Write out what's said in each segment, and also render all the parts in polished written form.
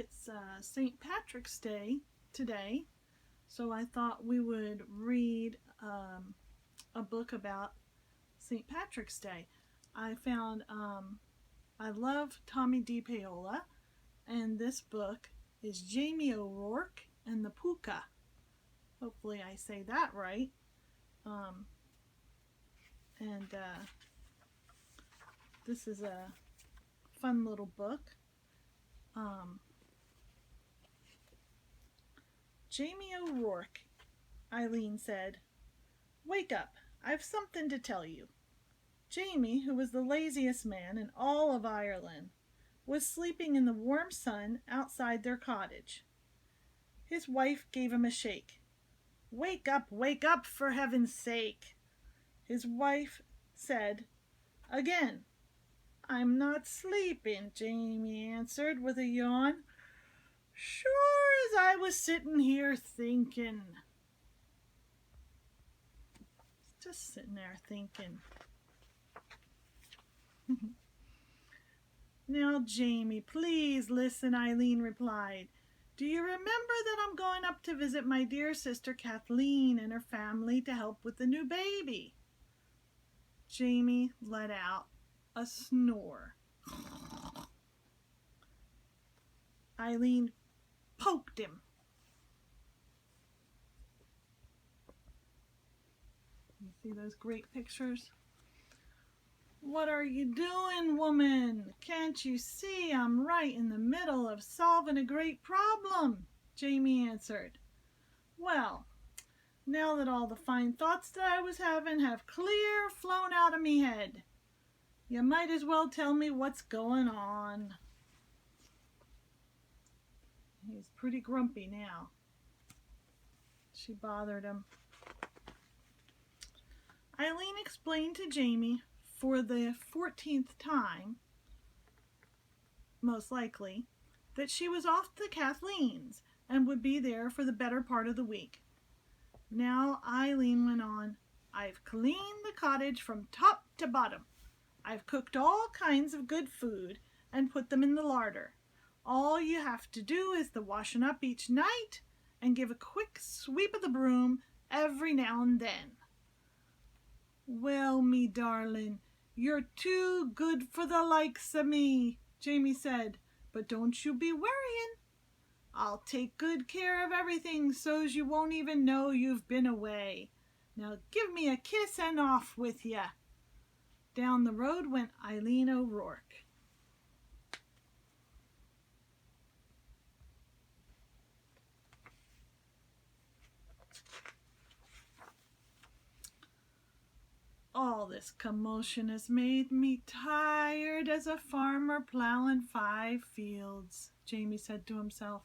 It's St. Patrick's Day today, so I thought we would read a book about St. Patrick's Day. I found I love Tomie DePaola, and this book is Jamie O'Rourke and the Pooka. Hopefully I say that right. And this is a fun little book. Jamie O'Rourke, Eileen said. Wake up, I've something to tell you. Jamie, who was the laziest man in all of Ireland, was sleeping in the warm sun outside their cottage. His wife gave him a shake. Wake up, for heaven's sake, his wife said again. I'm not sleeping, Jamie answered with a yawn. Sure as I was sitting here thinking. Just sitting there thinking. Now, Jamie, please listen, Eileen replied. Do you remember that I'm going up to visit my dear sister Kathleen and her family to help with the new baby? Jamie let out a snore. Eileen poked him. You see those great pictures? What are you doing, woman? Can't you see I'm right in the middle of solving a great problem? Jamie answered. Well, now that all the fine thoughts that I was having have clear flown out of me head, you might as well tell me what's going on. He's pretty grumpy now. She bothered him. Eileen explained to Jamie for the 14th time, most likely, that she was off to Kathleen's and would be there for the better part of the week. Now Eileen went on, I've cleaned the cottage from top to bottom. I've cooked all kinds of good food and put them in the larder. All you have to do is the washing up each night and give a quick sweep of the broom every now and then. Well, me darling, you're too good for the likes of me, Jamie said, but don't you be worrying. I'll take good care of everything so's you won't even know you've been away. Now give me a kiss and off with ya. Down the road went Eileen O'Rourke. All this commotion has made me tired as a farmer plowing 5 fields, Jamie said to himself.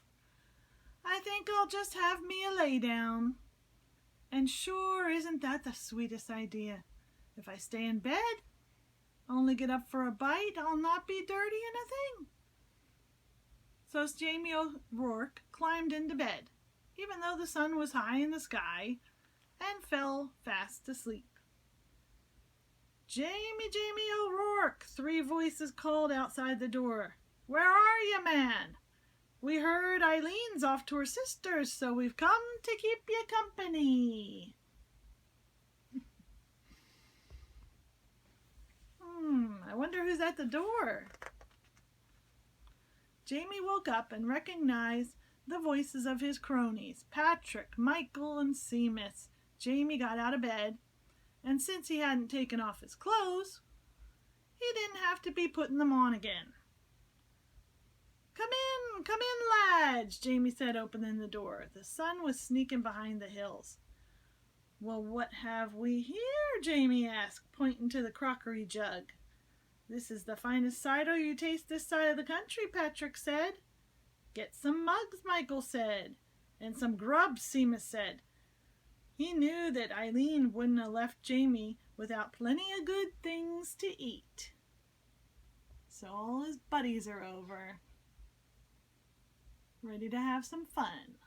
I think I'll just have me a lay down. And sure, isn't that the sweetest idea? If I stay in bed, only get up for a bite, I'll not be dirty in a thing. So Jamie O'Rourke climbed into bed, even though the sun was high in the sky, and fell fast asleep. Jamie O'Rourke, 3 voices called outside the door. Where are you, man? We heard Eileen's off to her sister's, so we've come to keep you company. I wonder who's at the door. Jamie woke up and recognized the voices of his cronies, Patrick, Michael, and Seamus. Jamie got out of bed, and since he hadn't taken off his clothes, he didn't have to be putting them on again. Come in, lads, Jamie said, opening the door. The sun was sneaking behind the hills. Well, what have we here? Jamie asked, pointing to the crockery jug. This is the finest cider you taste this side of the country, Patrick said. Get some mugs, Michael said. And some grub, Seamus said. He knew that Eileen wouldn't have left Jamie without plenty of good things to eat. So all his buddies are over, ready to have some fun.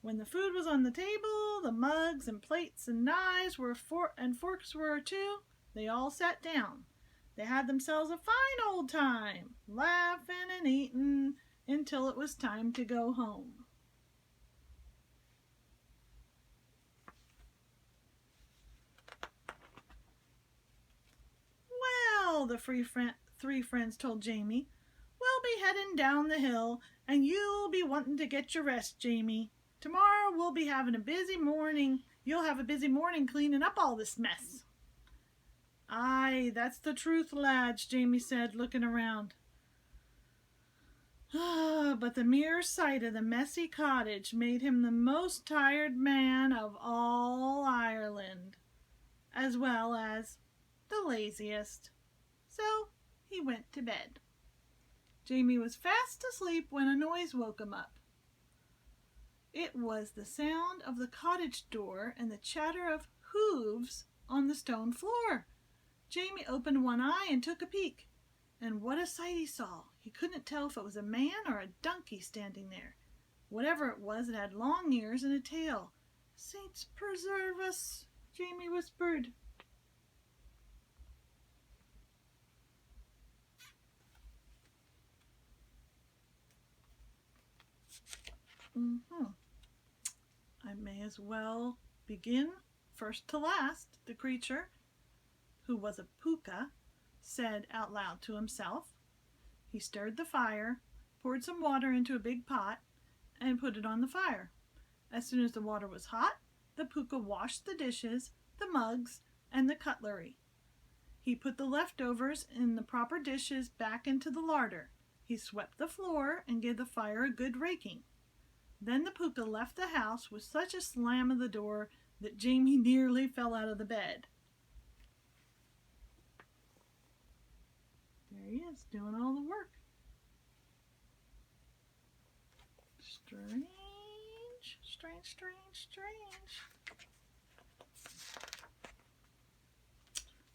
When the food was on the table, the mugs and plates and knives and forks were too, they all sat down. They had themselves a fine old time, laughing and eating until it was time to go home. Well, the three friends told Jamie, we'll be heading down the hill, and you'll be wanting to get your rest, Jamie. Tomorrow we'll be having a busy morning. You'll have a busy morning cleaning up all this mess. Aye, that's the truth, lads, Jamie said, looking around. But the mere sight of the messy cottage made him the most tired man of all Ireland, as well as the laziest. So he went to bed. Jamie was fast asleep when a noise woke him up. It was the sound of the cottage door and the chatter of hooves on the stone floor. Jamie opened one eye and took a peek. And what a sight he saw! He couldn't tell if it was a man or a donkey standing there. Whatever it was, it had long ears and a tail. Saints preserve us, Jamie whispered. I may as well begin first to last. The creature, who was a Pooka, said out loud to himself. He stirred the fire, poured some water into a big pot, and put it on the fire. As soon as the water was hot, the Pooka washed the dishes, the mugs, and the cutlery. He put the leftovers in the proper dishes back into the larder. He swept the floor and gave the fire a good raking. Then the Pooka left the house with such a slam of the door that Jamie nearly fell out of the bed. There he is, doing all the work. Strange.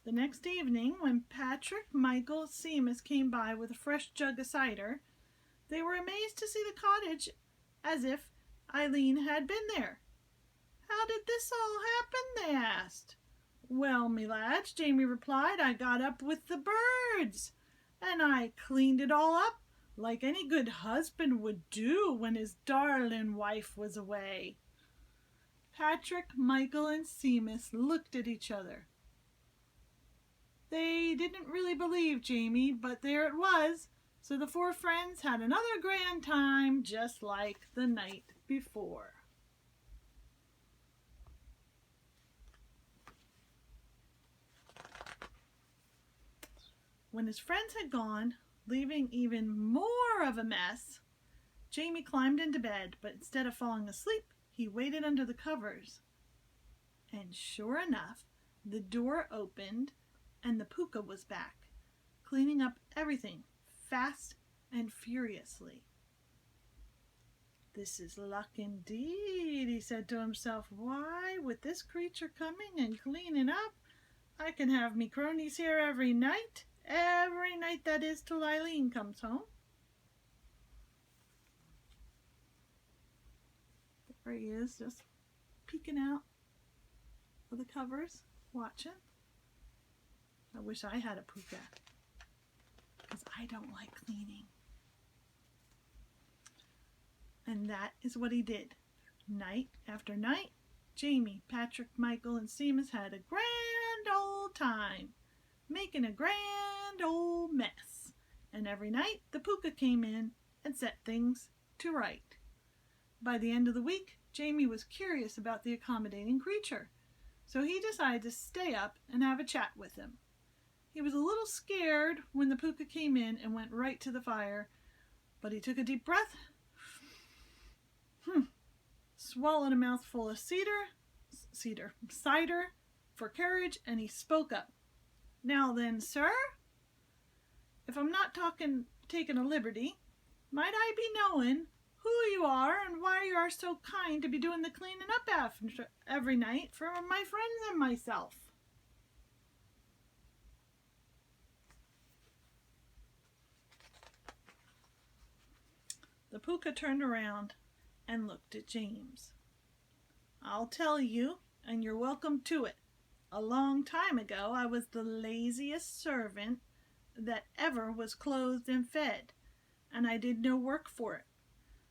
The next evening, when Patrick, Michael, Seamus came by with a fresh jug of cider, they were amazed to see the cottage as if Eileen had been there. How did this all happen, they asked. Well, me lads, Jamie replied, I got up with the birds, and I cleaned it all up like any good husband would do when his darling wife was away. Patrick, Michael, and Seamus looked at each other. They didn't really believe Jamie, but there it was. So the four friends had another grand time just like the night before. When his friends had gone, leaving even more of a mess, Jamie climbed into bed, but instead of falling asleep, he waited under the covers. And sure enough, the door opened and the Pooka was back, cleaning up everything fast and furiously. This is luck indeed, he said to himself. Why, with this creature coming and cleaning up, I can have me cronies here every night that is till Eileen comes home. There he is, just peeking out of the covers, watching. I wish I had a Pooka, because I don't like cleaning. And that is what he did. Night after night, Jamie, Patrick, Michael, and Seamus had a grand old time, making a grand old mess. And every night, the Pooka came in and set things to right. By the end of the week, Jamie was curious about the accommodating creature, so he decided to stay up and have a chat with him. He was a little scared when the Pooka came in and went right to the fire, but he took a deep breath, swallowed a mouthful of cider for courage, and he spoke up. Now then, sir, if I'm not taking a liberty, might I be knowing who you are and why you are so kind to be doing the cleaning up every night for my friends and myself? The Pooka turned around and looked at James. I'll tell you, and you're welcome to it. A long time ago, I was the laziest servant that ever was clothed and fed, and I did no work for it.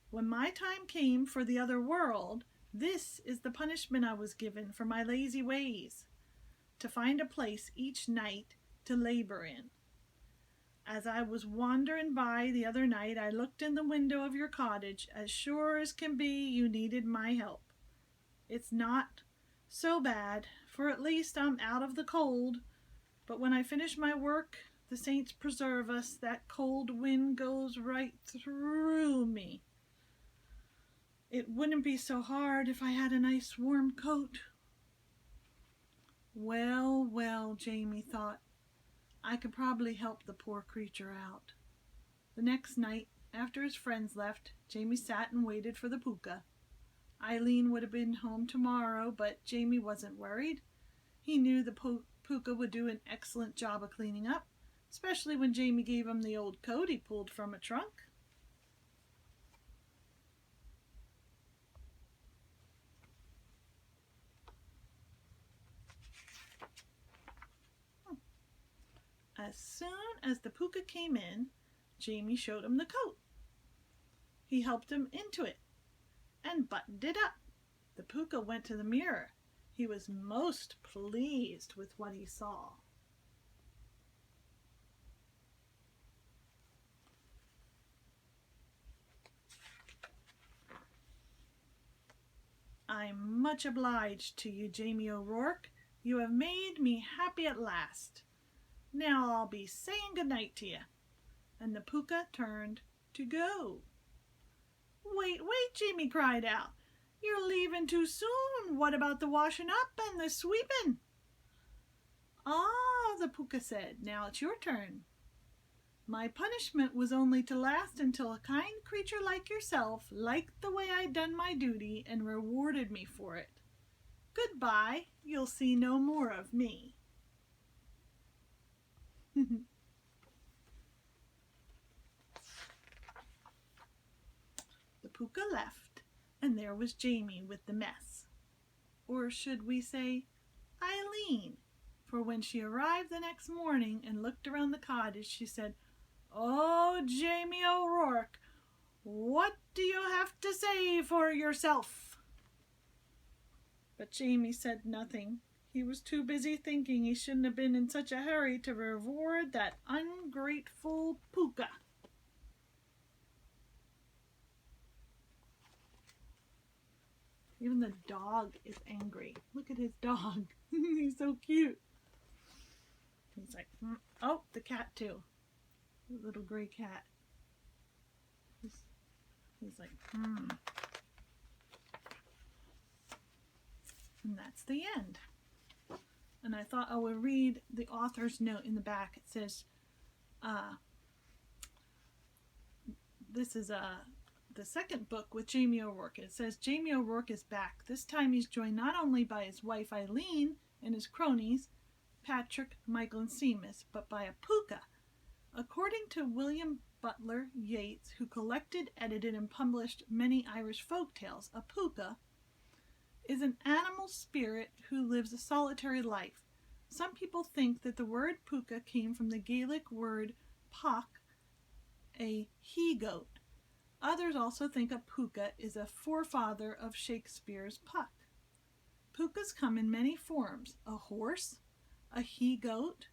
When my time came for the other world, this is the punishment I was given for my lazy ways, to find a place each night to labor in. As I was wandering by the other night, I looked in the window of your cottage. As sure as can be, you needed my help. It's not so bad, for at least I'm out of the cold. But when I finish my work, the saints preserve us, that cold wind goes right through me. It wouldn't be so hard if I had a nice warm coat. Well, well, Jamie thought, I could probably help the poor creature out. The next night, after his friends left, Jamie sat and waited for the Pooka. Eileen would have been home tomorrow, but Jamie wasn't worried. He knew the Pooka would do an excellent job of cleaning up, especially when Jamie gave him the old coat he pulled from a trunk. As soon as the Pooka came in, Jamie showed him the coat. He helped him into it and buttoned it up. The Pooka went to the mirror. He was most pleased with what he saw. I'm much obliged to you, Jamie O'Rourke. You have made me happy at last. Now I'll be saying good night to you. And the Pooka turned to go. Wait, Jamie cried out. You're leaving too soon. What about the washing up and the sweeping? Ah, the Pooka said, now it's your turn. My punishment was only to last until a kind creature like yourself liked the way I'd done my duty and rewarded me for it. Goodbye, you'll see no more of me. The Pooka left, and there was Jamie with the mess. Or should we say Eileen? For when she arrived the next morning and looked around the cottage, she said, Oh, Jamie O'Rourke, what do you have to say for yourself? But Jamie said nothing. He was too busy thinking he shouldn't have been in such a hurry to reward that ungrateful Pooka. Even the dog is angry. Look at his dog. He's so cute. He's like, oh, the cat too. The little gray cat. He's like, And that's the end. And I thought I would read the author's note in the back. It says, this is the second book with Jamie O'Rourke. It says, Jamie O'Rourke is back. This time he's joined not only by his wife Eileen and his cronies, Patrick, Michael, and Seamus, but by a Pooka. According to William Butler Yeats, who collected, edited, and published many Irish folk tales, a Pooka is an animal spirit who lives a solitary life. Some people think that the word Pooka came from the Gaelic word Pach, a he-goat. Others also think a Pooka is a forefather of Shakespeare's Puck. Pookas come in many forms: a horse, a he-goat,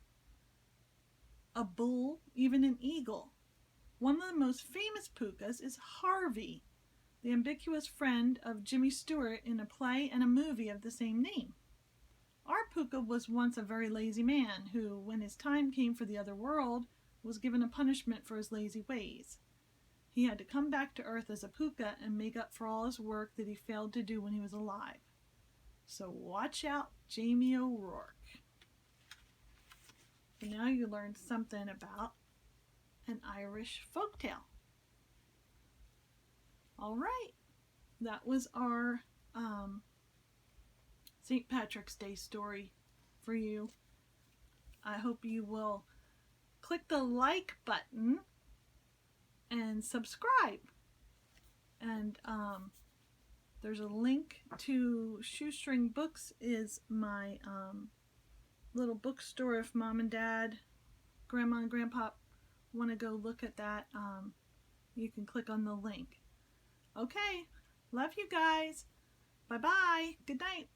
a bull, even an eagle. One of the most famous Pookas is Harvey, the ambiguous friend of Jimmy Stewart in a play and a movie of the same name. Our Pooka was once a very lazy man who, when his time came for the other world, was given a punishment for his lazy ways. He had to come back to Earth as a Pooka and make up for all his work that he failed to do when he was alive. So watch out, Jamie O'Rourke. And now you learned something about an Irish folktale. All right, that was our St. Patrick's Day story for you. I hope you will click the like button and subscribe. And there's a link to Shoestring Books, is my little bookstore if mom and dad Grandma and Grandpa want to go look at that, you can click on the link. Okay, love you guys. Bye-bye. Good night.